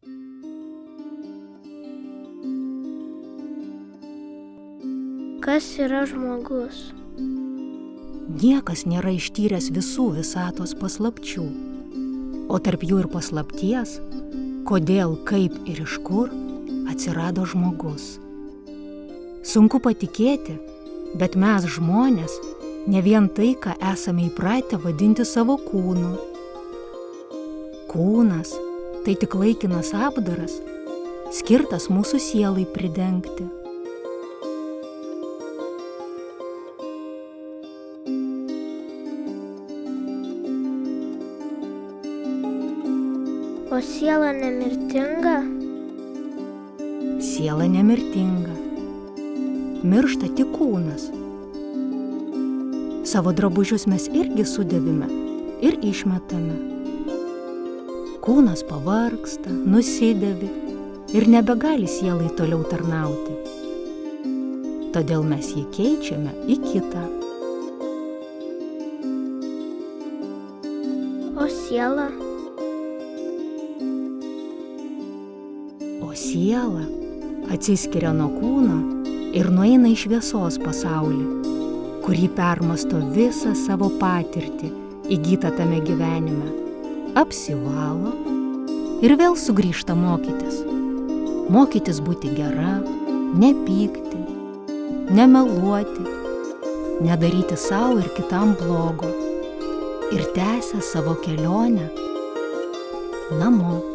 Kas yra žmogus? Niekas nėra ištyręs visų visatos paslapčių, o tarp jų ir paslapties, kodėl, kaip ir iš kur atsirado žmogus. Sunku patikėti, bet mes žmonės ne vien tai, ką esame įpratę vadinti savo kūnu. Kūnas tai tik laikinas apdaras, skirtas mūsų sielai pridengti. O siela nemirtinga? Siela nemirtinga. Miršta tik kūnas. Savo drabužius mes irgi sudėvime ir išmetame. Kūnas pavargsta, nusidėvi ir nebegali sielai toliau tarnauti. Todėl mes jį keičiame į kitą. O siela? O siela atsiskiria nuo kūno ir nueina į šviesos pasaulį, kurį permasto visą savo patirtį įgytą tame gyvenime, apsivalo ir vėl sugrįžta mokytis. Mokytis būti gera, nepykti, nemeluoti, nedaryti sau ir kitam blogo ir tęsia savo kelionę namo.